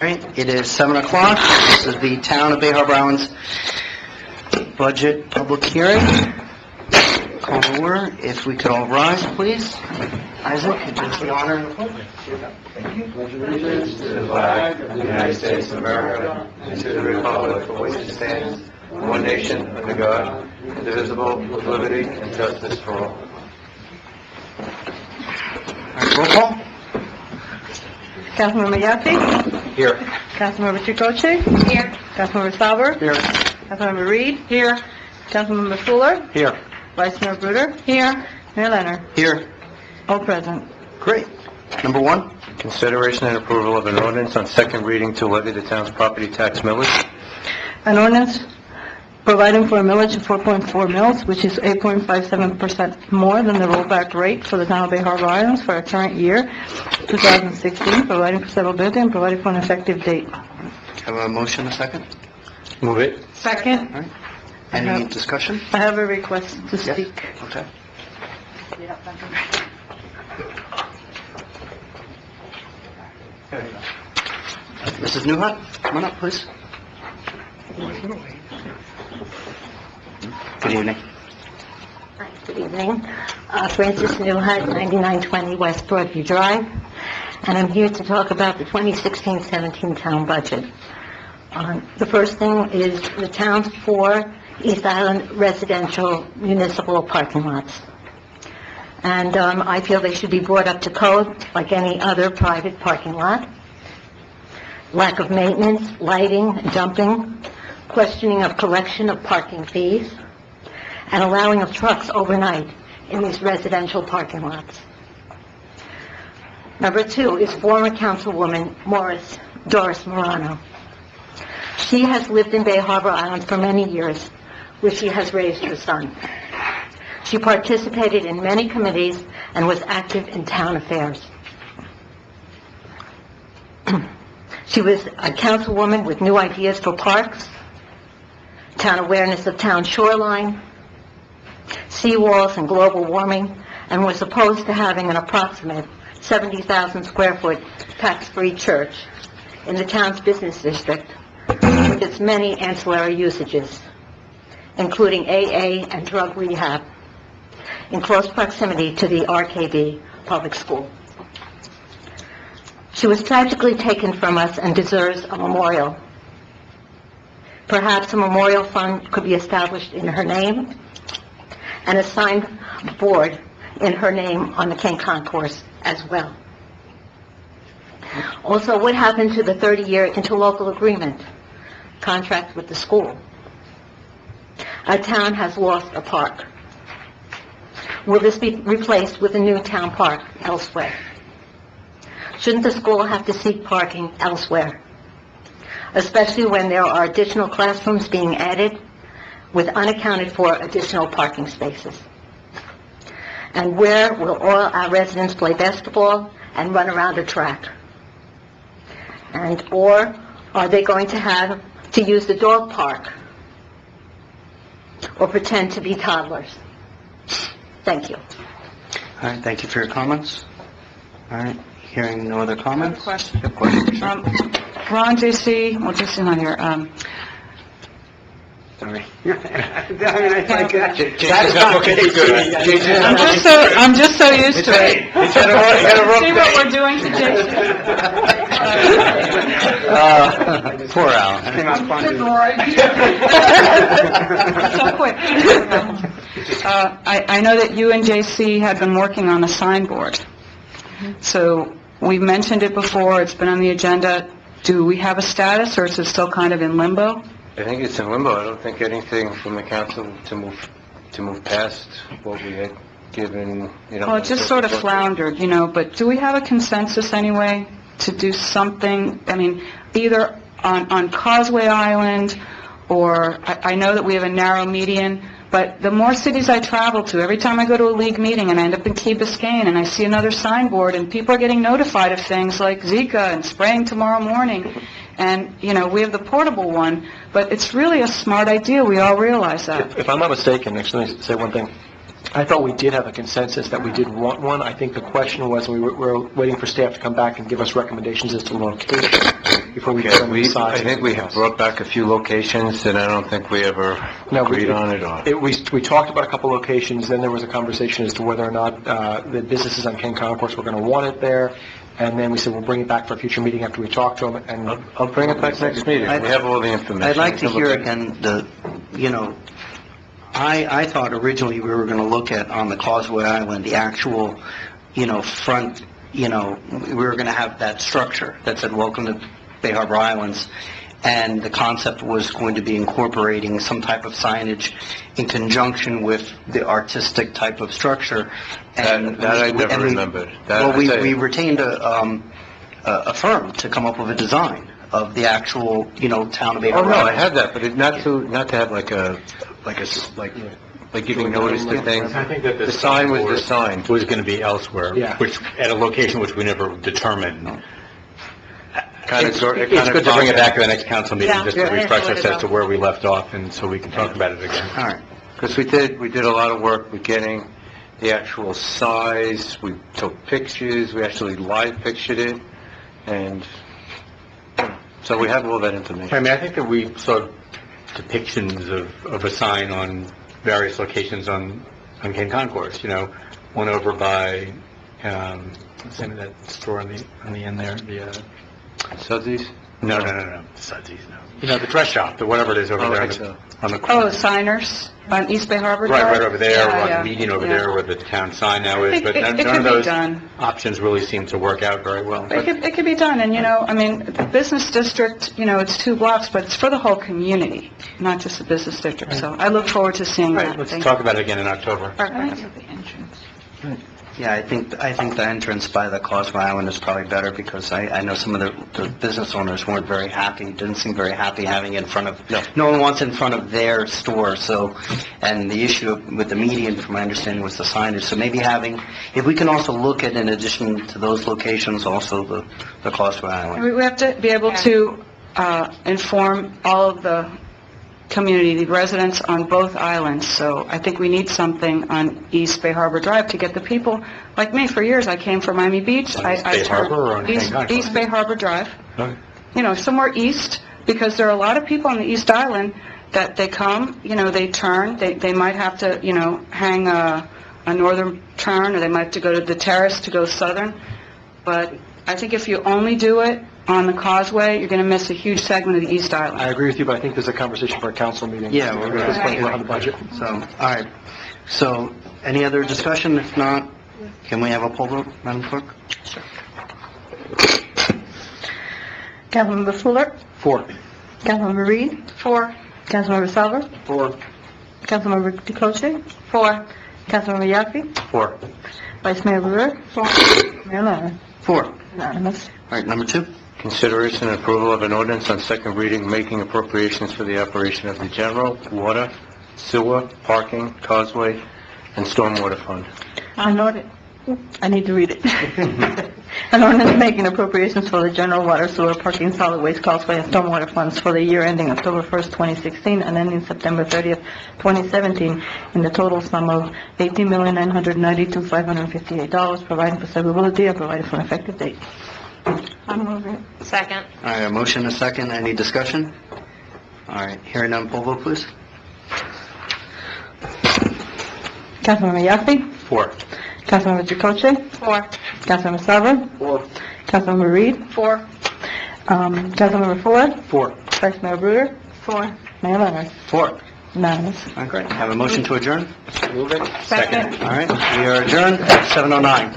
All right, it is 7 o'clock. This is the Town of Bay Harbor Islands Budget Public Hearing. Call to order. If we could all rise, please. Isaac, could you do the honor and the pledge? Thank you. Pledge allegiance to the flag of the United States of America and to the republic for which it stands, one nation, under God, indivisible, with liberty and justice for all. All right, roll call. Councilmember Yasi? Here. Councilmember Chicoche? Here. Councilmember Sauber? Here. Councilmember Reed? Here. Councilmember Fuller? Here. Vice Mayor Bruder? Here. Mayor Leonard? Here. All present. Great. Number one. Consideration and approval of an ordinance on second reading to levy the town's property tax millage. An ordinance providing for a millage of 4.4 mils, which is 8.57% more than the rollback rate for the town of Bay Harbor Islands for a current year, 2016, providing for severability and providing for an effective date. Have a motion, a second? Move it. Second. All right. Any discussion? I have a request to speak. Okay. Mrs. Newhut, come on up, please. Good evening. Hi, good evening. Francis Newhut, 9920 West Broadview Drive, and I'm here to talk about the 2016-17 town budget. The first thing is the town's 4 East Island residential municipal parking lots. And I feel they should be brought up to code like any other private parking lot. Lack of maintenance, lighting, dumping, questioning of collection of parking fees, and allowing of trucks overnight in these residential parking lots. Number 2 is former Councilwoman Doris Morano. She has lived in Bay Harbor Island for many years, where she has raised her son. She participated in many committees and was active in town affairs. She was a councilwoman with new ideas for parks, town awareness of town shoreline, seawalls and global warming, and was opposed to having an approximate 70,000 square foot tax-free church in the town's business district with its many ancillary usages, including AA and drug rehab, in close proximity to the RKB public school. She was tragically taken from us and deserves a memorial. Perhaps a memorial fund could be established in her name and a signed board in her name on the King Concourse as well. Also, what happened to the 30-year interlocal agreement contract with the school? Our town has lost a park. Will this be replaced with a new town park elsewhere? Shouldn't the school have to seek parking elsewhere, especially when there are additional classrooms being added with unaccounted for additional parking spaces? And where will all our residents play basketball and run around a track? Or are they going to have to use the dog park or pretend to be toddlers? Thank you. All right, thank you for your comments. All right, hearing no other comments? Question. Of course. Ron, JC, well, JC not here, Sorry. I'm just so used to it. See what we're doing to Jason? Poor Al. So quick. I know that you and JC had been working on a signboard. So we mentioned it before, it's been on the agenda. Do we have a status, or is it still kind of in limbo? I think it's in limbo. I don't think anything from the council to move past what we had given, Well, it just sort of floundered, but do we have a consensus anyway to do something? I mean, either on Causeway Island, or I know that we have a narrow median, but the more cities I travel to, every time I go to a league meeting and I end up in Key Biscayne and I see another signboard and people are getting notified of things like Zika and spraying tomorrow morning, and, we have the portable one, but it's really a smart idea. We all realize that. If I'm not mistaken, actually, let me say one thing. I thought we did have a consensus that we did want one. I think the question was, we were waiting for staff to come back and give us recommendations as to location before we Okay, determine the size. I think we have brought back a few locations, and I don't think we ever agreed on it all. We talked about a couple locations, then there was a conversation as to whether or not the businesses on Ken Concourse were going to want it there, and then we said we'll bring it back for a future meeting after we talk to them, and... I'll bring it back next meeting. We have all the information. I'd like to hear again I thought originally we were going to look at, on the Causeway Island, the actual, front, we were going to have that structure that said, "Welcome to Bay Harbor Islands," and the concept was going to be incorporating some type of signage in conjunction with the artistic type of structure. And That I never remembered. That- we retained a firm to come up with a design of the actual, town of Bay Oh, Harbor no, I Islands. had that, but not to have like giving notice to things. I think that The sign was the sign. was going to be elsewhere, Yeah. which, at a location which we never determined. It's good to bring it back to the next council meeting, just to Yeah. refresh us as to where we left off, and so we can talk about it again. All right. Because we did a lot of work with getting the actual size, we took pictures, we actually live pictured it, and so we have all that information. I mean, I think that we saw depictions of a sign on various locations on Ken Concourse, one over by, what's the name of that store on the end there, Sudsies? no, Sudsies, no. The dress shop, the whatever it is over Oh, there right, so- on the Oh, corner. signers on East Bay Harbor Right, Drive? right over there, Yeah, or yeah, on Median over yeah. there where the town sign now I is, think but it none could of be those done. options really seem to work out very well. It could be done, and, the business district, it's 2 blocks, but it's for the whole community, not just the business district, so I look forward to seeing Right, that. let's Thank talk about it again in October. you. Yeah, I think the entrance by the Causeway Island is probably better, because I know some of the business owners weren't very happy, didn't seem very happy having it in front of, no one wants it in front of their store, so, and the issue with the median, from my understanding, was the signage, so maybe if we can also look at, in addition to those locations, also the Causeway Island. We have to be able to inform all of the community, the residents on both islands, so I think we need something on East Bay Harbor Drive to get the people, like me, for years, I came from Miami Beach. On East Bay Harbor or on Ken Concourse? East Bay Harbor Drive. Okay. Somewhere east, because there are a lot of people on the East Island that they come, they turn, they might have to, hang a northern turn, or they might have to go to the terrace to go southern, but I think if you only do it on the Causeway, you're going to miss a huge segment of the East Island. I agree with you, but I think there's a conversation for a council meeting. Yeah, we're gonna- At this point, we're on the budget. So, all right, so, any other discussion? If not, can we have a poll vote, Madam Clerk? Councilmember Fuller, 4. Councilmember Reed, 4. Councilmember Salver, 4. Councilmember DeCoche, 4. Councilmember Yaffe, 4. Vice Mayor Brewer, 4, Mayor Leonard. 4. All Unanimous. right, number 2. Consideration and approval of an ordinance on second reading making appropriations for the operation of the general, water, sewer, parking, causeway, and stormwater fund. I need to read it. An ordinance making appropriations for the general water, sewer, parking, solid waste, causeway, and stormwater funds for the year ending October 1st, 2016, and ending September 30th, 2017, in the total sum of $18,992,558, providing for severability and providing for an effective date. I'll move it. Second. All right, a motion, and a second, any discussion? All right, hearing none, poll vote, please. Councilmember Yaffe, 4. Councilmember DeCoche, 4. Councilmember Salver, 4. Councilmember Reed, 4. Councilmember Fuller, 4. Vice Mayor Brewer, 4. Mayor Leonard. 4. Unanimous. All right, great. Have a motion to adjourn? Move it. Second. All right, we are adjourned at 7:09.